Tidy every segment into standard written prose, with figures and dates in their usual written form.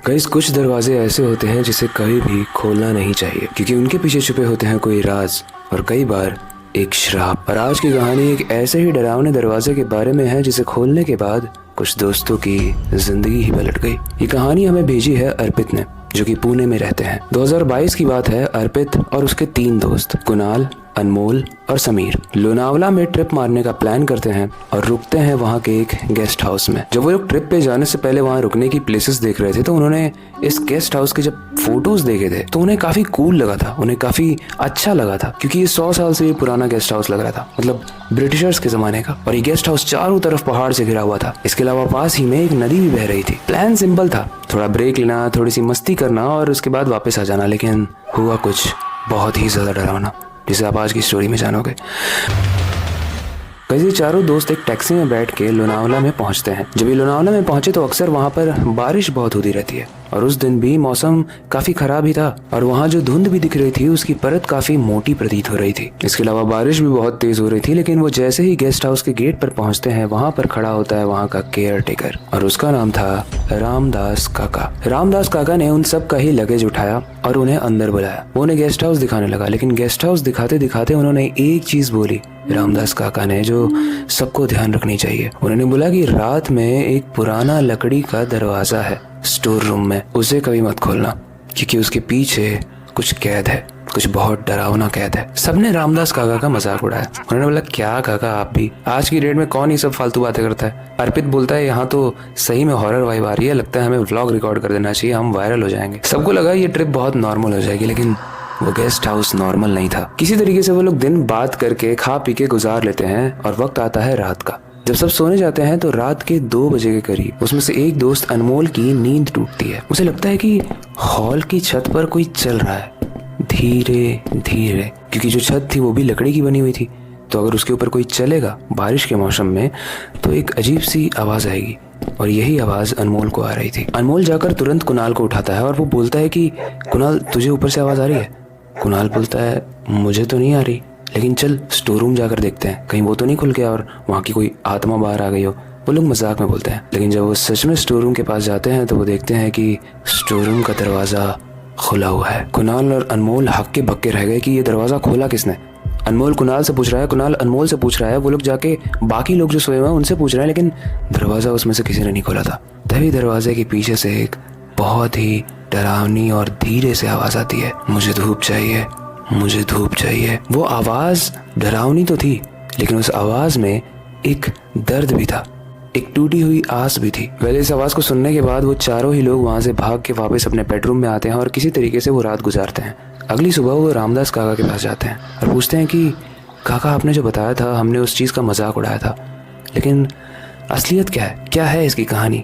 Guys, कुछ दरवाजे ऐसे होते हैं जिसे कभी भी खोलना नहीं चाहिए क्योंकि उनके पीछे छुपे होते हैं कोई राज और कई बार एक श्राप। और आज की कहानी एक ऐसे ही डरावने दरवाजे के बारे में है जिसे खोलने के बाद कुछ दोस्तों की जिंदगी ही पलट गई। ये कहानी हमें भेजी है अर्पित ने, जो कि पुणे में रहते हैं। 2022 की बात है। अर्पित और उसके 3 दोस्त कुणाल, अनमोल और समीर लोनावला में ट्रिप मारने का प्लान करते हैं और रुकते हैं वहाँ के एक गेस्ट हाउस में। जब वो लोग ट्रिप पे जाने से पहले वहाँ रुकने की प्लेसेस देख रहे थे तो उन्होंने इस गेस्ट हाउस के जब फोटोज देखे थे तो उन्हें काफी कूल लगा था, उन्हें काफी अच्छा लगा था क्योंकि ये 100 साल से भी पुराना गेस्ट हाउस लग रहा था, मतलब ब्रिटिशर्स के जमाने का। और ये गेस्ट हाउस चारों तरफ पहाड़ से घिरा हुआ था। इसके अलावा पास ही में एक नदी भी बह रही थी। प्लान सिंपल था, थोड़ा ब्रेक लेना, थोड़ी सी मस्ती करना और उसके बाद वापस आ जाना। लेकिन हुआ कुछ बहुत ही ज्यादा डरावना जिसे आप आज की स्टोरी में जानोगे। ये चारों दोस्त एक टैक्सी में बैठ के लोनावला में पहुंचते हैं। जब ये लोनावला में पहुंचे तो अक्सर वहां पर बारिश बहुत होती रहती है और उस दिन भी मौसम काफी खराब ही था और वहां जो धुंध भी दिख रही थी उसकी परत काफी मोटी प्रतीत हो रही थी। इसके अलावा बारिश भी बहुत तेज हो रही थी। लेकिन वो जैसे ही गेस्ट हाउस के गेट पर पहुंचते हैं वहां पर खड़ा होता है वहां का केयर टेकर और उसका नाम था रामदास काका। रामदास काका ने उन सब का ही लगेज उठाया और उन्हें अंदर बुलाया। वो उन्हें गेस्ट हाउस दिखाने लगा। लेकिन गेस्ट हाउस दिखाते दिखाते उन्होंने एक चीज बोली रामदास काका ने, जो सबको ध्यान रखनी चाहिए। उन्होंने बोला कि रात में एक पुराना लकड़ी का दरवाजा है स्टोर रूम में, उसे कभी मत खोलना क्योंकि उसके पीछे कुछ कैद है, कुछ बहुत डरावना कैद है। सबने रामदास काका का मजाक उड़ाया। उन्होंने बोला क्या काका, आप भी आज की डेट में कौन ये सब फालतू बातें करता है। अर्पित बोलता है यहाँ तो सही में हॉरर वाइब आ रही है, लगता है हमें व्लॉग रिकॉर्ड कर देना चाहिए, हम वायरल हो जाएंगे। सबको लगा ये ट्रिप बहुत नॉर्मल हो जाएगी, लेकिन वो गेस्ट हाउस नॉर्मल नहीं था। किसी तरीके से वो लोग दिन बात करके खा पी के गुजार लेते हैं और वक्त आता है रात का। जब सब सोने जाते हैं तो रात के 2 बजे के करीब उसमें से एक दोस्त अनमोल की नींद टूटती है। उसे लगता है कि हॉल की छत पर कोई चल रहा है धीरे धीरे, क्योंकि जो छत थी वो भी लकड़ी की बनी हुई थी, तो अगर उसके ऊपर कोई चलेगा बारिश के मौसम में तो एक अजीब सी आवाज आएगी। और यही आवाज अनमोल को आ रही थी। अनमोल जाकर तुरंत कुणाल को उठाता है और वो बोलता है कि कुणाल तुझे ऊपर से आवाज आ रही है। कुणाल बोलता है मुझे तो नहीं आ रही, लेकिन चल स्टोर रूम जाकर देखते हैं, कहीं वो तो नहीं खुल गया और वहाँ की कोई आत्मा बाहर आ गई हो। वो लोग मजाक में बोलते हैं। लेकिन जब वो सच में स्टोर रूम के पास जाते हैं तो वो देखते हैं कि स्टोर रूम का दरवाजा खुला हुआ है। कुणाल और अनमोल हक्के बक्के रह गए कि ये दरवाजा खोला किसने। अनमोल कुणाल से पूछ रहा है, कुणाल अनमोल से पूछ रहा है। वो लोग जाके बाकी लोग जो सोए हुए हैं उनसे पूछ रहे हैं, लेकिन दरवाजा उसमें से किसी ने नहीं खोला था। तभी दरवाजे के पीछे से एक बहुत ही डरावनी और धीरे से आवाज आती है, मुझे धूप चाहिए, मुझे धूप चाहिए। वो आवाज डरावनी तो थी लेकिन उस आवाज में एक दर्द भी था, एक टूटी हुई आस भी थी। पहले इस आवाज को सुनने के बाद वो चारों ही लोग वहां से भाग के वापस अपने बेडरूम में आते हैं और किसी तरीके से वो रात गुजारते हैं। अगली सुबह वो रामदास काका के पास जाते हैं और पूछते हैं कि काका आपने जो बताया था हमने उस चीज का मजाक उड़ाया था, लेकिन असलियत क्या है इसकी कहानी,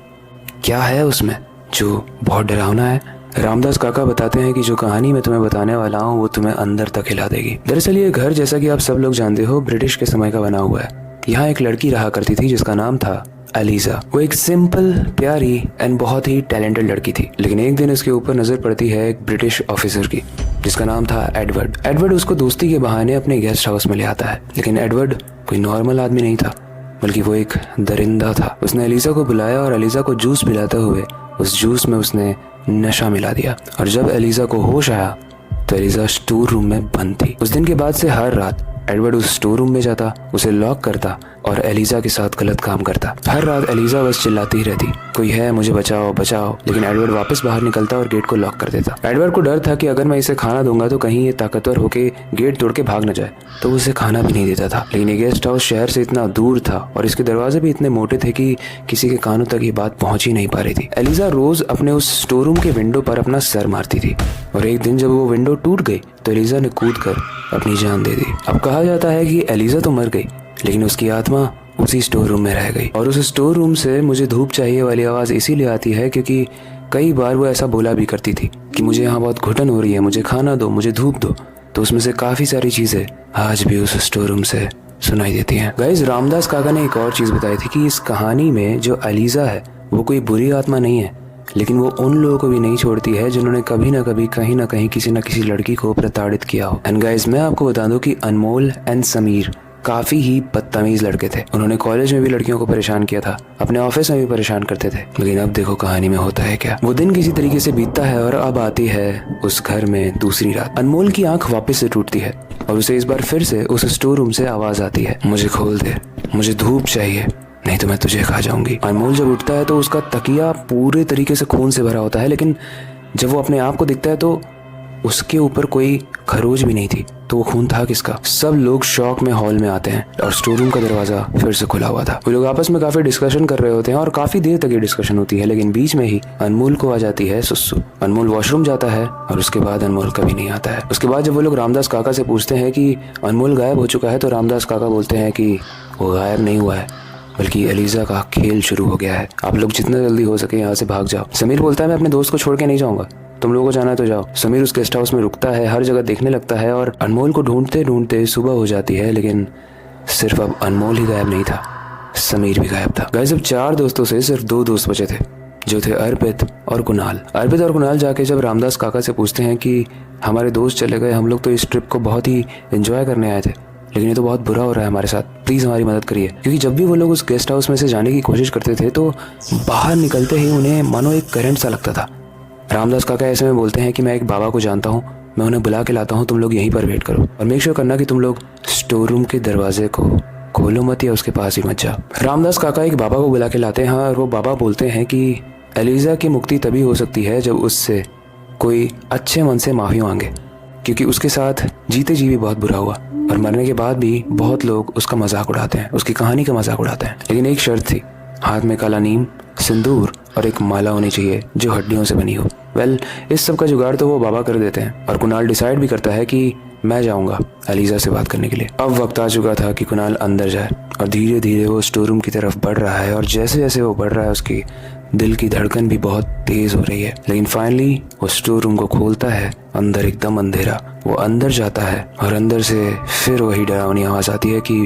क्या है उसमें जो बहुत डरावना है। रामदास काका बताते हैं कि जो कहानी मैं तुम्हें बताने वाला हूँ वो तुम्हें अंदर तक हिला देगी। दरअसल ये घर, जैसा कि आप सब लोग जानते हो, ब्रिटिश के समय का बना हुआ है। यहाँ एक लड़की रहा करती थी जिसका नाम था एलिजा। वो एक सिंपल, प्यारी एंड बहुत ही टैलेंटेड लड़की थी। लेकिन एक दिन उसके ऊपर नजर पड़ती है एक ब्रिटिश ऑफिसर की जिसका नाम था एडवर्ड। एडवर्ड उसको दोस्ती के बहाने अपने गेस्ट हाउस में ले आता है। लेकिन एडवर्ड कोई नॉर्मल आदमी नहीं था, बल्कि वो एक दरिंदा था। उसने एलिजा को बुलाया और एलिजा को जूस पिलाते हुए उस जूस में उसने नशा मिला दिया। और जब एलिजा को होश आया तो एलिजा स्टोर रूम में बंद थी। उस दिन के बाद से हर रात एडवर्ड उस स्टोर रूम में जाता, उसे लॉक करता और एलिजा के साथ गलत काम करता। हर रात एलिजा बस चिल्लाती ही रहती, कोई है, मुझे बचाओ बचाओ। लेकिन एडवर्ड वापस बाहर निकलता और गेट को लॉक कर देता। एडवर्ड को डर था कि अगर मैं इसे खाना दूंगा तो कहीं ये ताकतवर होके गेट तोड़ के भाग न जाए, तो वो उसे खाना भी नहीं देता था। लेकिन ये गेस्ट हाउस शहर से इतना दूर था और इसके दरवाजे भी इतने मोटे थे कि किसी के कानों तक ये बात पहुंच ही नहीं पा रही थी। एलिजा रोज अपने उस स्टोर रूम के विंडो पर अपना सर मारती थी और एक दिन जब वो विंडो टूट गई तो एलिजा ने कूद कर अपनी जान दे दी। अब कहा जाता है कि एलिजा तो मर गई लेकिन उसकी आत्मा उसी स्टोर रूम में रह गई। और उस स्टोर रूम से मुझे धूप चाहिए वाली आवाज इसीलिए आती है क्योंकि कई बार वो ऐसा बोला भी करती थी कि मुझे यहाँ बहुत घुटन हो रही है, मुझे खाना दो, मुझे धूप दो। तो उसमें से काफी सारी चीजें आज भी उस स्टोर रूम से सुनाई देती हैं। गाइस, रामदास काका ने एक और चीज बताई थी कि इस कहानी में जो एलिजा है वो कोई बुरी आत्मा नहीं है, लेकिन वो उन लोगों को भी नहीं छोड़ती है जिन्होंने कभी ना कभी कहीं ना कहीं किसी न किसी लड़की को प्रताड़ित किया हो। एंड गाइस, मैं आपको बता दूं कि अनमोल एंड समीर काफी ही बदतमीज लड़के थे। उन्होंने कॉलेज में भी लड़कियों को परेशान किया था, अपने ऑफिस में भी परेशान करते थे। लेकिन अब देखो कहानी में होता है क्या। वो दिन किसी तरीके से बीतता है और अब आती है उस घर में दूसरी रात। अनमोल की आंख वापस से टूटती है और उसे इस बार फिर से उस स्टोर रूम से आवाज आती है, मुझे खोल दे, मुझे धूप चाहिए, नहीं तो मैं तुझे खा जाऊंगी। अनमोल जब उठता है तो उसका तकिया पूरे तरीके से खून से भरा होता है, लेकिन जब वो अपने आप को दिखता है तो उसके ऊपर कोई खरोच भी नहीं थी। तो वो खून था किसका? सब लोग शॉक में हॉल में आते हैं और स्टोर रूम का दरवाजा फिर से खुला हुआ था। वो लोग आपस में काफी डिस्कशन कर रहे होते हैं और काफी देर तक ये डिस्कशन होती है, लेकिन बीच में ही अनमोल को आ जाती है सुस्सू। अनमोल वॉशरूम जाता है और उसके बाद अनमोल कभी नहीं आता है। उसके बाद जब वो लोग रामदास काका से पूछते हैं कि अनमोल गायब हो चुका है, तो रामदास काका बोलते हैं कि वो गायब नहीं हुआ है, बल्कि एलिजा का खेल शुरू हो गया है। आप लोग जितना जल्दी हो सके यहाँ से भाग जाओ। समीर बोलता है मैं अपने दोस्त को छोड़ के नहीं जाऊंगा, तुम लोगों को जाना है तो जाओ। समीर उस गेस्ट हाउस में रुकता है, हर जगह देखने लगता है और अनमोल को ढूंढते ढूंढते सुबह हो जाती है। लेकिन सिर्फ अब अनमोल ही गायब नहीं था, समीर भी गायब था। गाइस, अब 4 दोस्तों से सिर्फ 2 दोस्त बचे थे, जो थे अर्पित और कुणाल। अर्पित और कुणाल जाके जब रामदास काका से पूछते हैं कि हमारे दोस्त चले गए, हम लोग तो इस ट्रिप को बहुत ही एंजॉय करने आए थे, लेकिन ये तो बहुत बुरा हो रहा है हमारे साथ, प्लीज़ हमारी मदद करिए। क्योंकि जब भी वो लोग उस गेस्ट हाउस में से जाने की कोशिश करते थे तो बाहर निकलते ही उन्हें मानो एक करंट सा लगता था। रामदास काका ऐसे में बोलते हैं कि मैं एक बाबा को जानता हूँ, मैं उन्हें बुला के लाता हूँ, तुम लोग यहीं पर वेट करो और मेक श्योर करना कि तुम लोग स्टोर रूम के दरवाजे को खोलो मत या उसके पास ही मत जाओ। रामदास काका एक बाबा को बुला के लाते हैं और वो बाबा बोलते हैं कि एलिजा की मुक्ति तभी हो सकती है जब उससे कोई अच्छे मन से माफ़ी मांगे, क्योंकि उसके साथ जीते जी भी बहुत बुरा हुआ और मरने के बाद भी बहुत लोग उसका मजाक उड़ाते हैं, उसकी कहानी का मजाक उड़ाते हैं। लेकिन एक शर्त थी, हाथ में काला नीम, सिंदूर और एक माला होनी चाहिए जो हड्डियों से बनी हो। इस सब का जुगाड़ तो वो बाबा कर देते हैं और कुणाल डिसाइड भी करता है कि मैं जाऊंगा एलिजा से बात करने के लिए। अब वक्त आ चुका था कि कुणाल अंदर जाए और धीरे धीरे वो स्टोर रूम की तरफ बढ़ रहा है और जैसे जैसे वो बढ़ रहा है उसकी दिल की धड़कन भी बहुत तेज हो रही है। लेकिन फाइनली वो स्टोर रूम को खोलता है, अंदर एकदम अंधेरा। वो अंदर जाता है और अंदर से फिर वही डरावनी आवाज आती है कि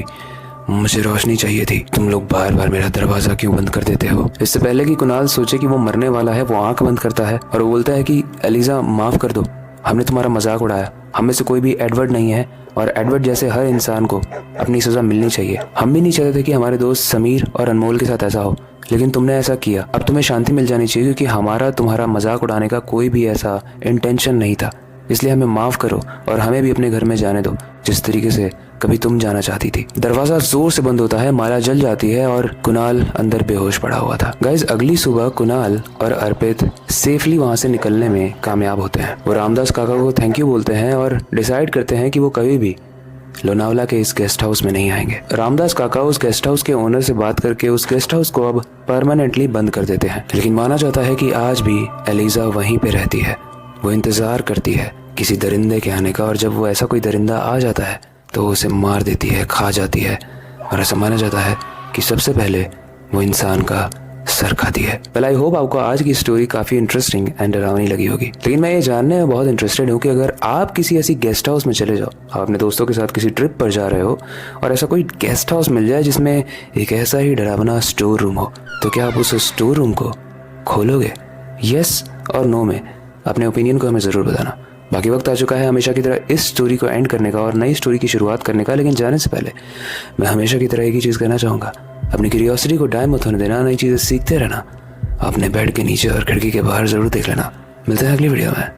मुझे रोशनी चाहिए थी, तुम लोग बार बार मेरा दरवाजा क्यों बंद कर देते हो। इससे पहले कि कुणाल सोचे कि वो मरने वाला है, वो आंख बंद करता है और वो बोलता है कि एलिजा माफ कर दो, हमने तुम्हारा मजाक उड़ाया, हम में से कोई भी एडवर्ड नहीं है और एडवर्ड जैसे हर इंसान को अपनी सजा मिलनी चाहिए। हम भी नहीं चाहते थे कि हमारे दोस्त समीर और अनमोल के साथ ऐसा हो, लेकिन तुमने ऐसा किया। अब तुम्हें शांति मिल जानी चाहिए, क्योंकि हमारा तुम्हारा मजाक उड़ाने का कोई भी ऐसा इंटेंशन नहीं था, इसलिए हमें माफ करो और हमें भी अपने घर में जाने दो जिस तरीके से कभी तुम जाना चाहती थी। दरवाजा जोर से बंद होता है, माला जल जाती है और कुणाल अंदर बेहोश पड़ा हुआ था। गाइस, अगली सुबह कुणाल और अर्पित सेफली वहां से निकलने में कामयाब होते हैं। वो रामदास काका को थैंक यू बोलते हैं और डिसाइड करते हैं कि वो कभी भी लोनावला के इस गेस्ट हाउस में नहीं आएंगे। रामदास काका उस गेस्ट हाउस के ओनर से बात करके उस गेस्ट हाउस को अब परमानेंटली बंद कर देते हैं। लेकिन माना जाता है कि आज भी एलिजा वहीं पे रहती है, वो इंतजार करती है किसी दरिंदे के आने का, और जब वो ऐसा कोई दरिंदा आ जाता है तो उसे मार देती है, खा जाती है। और ऐसा माना जाता है कि सबसे पहले वो इंसान का सर खाती है। वेल, आई होप आपको आज की स्टोरी काफ़ी इंटरेस्टिंग एंड डरावनी लगी होगी। लेकिन मैं ये जानने में बहुत इंटरेस्टेड हूँ कि अगर आप किसी ऐसी गेस्ट हाउस में चले जाओ, आप अपने दोस्तों के साथ किसी ट्रिप पर जा रहे हो और ऐसा कोई गेस्ट हाउस मिल जाए जिसमें एक ऐसा ही डरावना स्टोर रूम हो, तो क्या आप उस स्टोर रूम को खोलोगे? यस और नो में अपने ओपिनियन को हमें ज़रूर बताना। बाकी वक्त आ चुका है हमेशा की तरह इस स्टोरी को एंड करने का और नई स्टोरी की शुरुआत करने का। लेकिन जाने से पहले मैं हमेशा की तरह एक ही चीज़ कहना चाहूँगा, अपनी क्यूरियोसिटी को डाय मत होने देना, नई चीज़ें सीखते रहना, अपने बेड के नीचे और खिड़की के बाहर ज़रूर देख लेना। मिलते हैं अगली वीडियो में।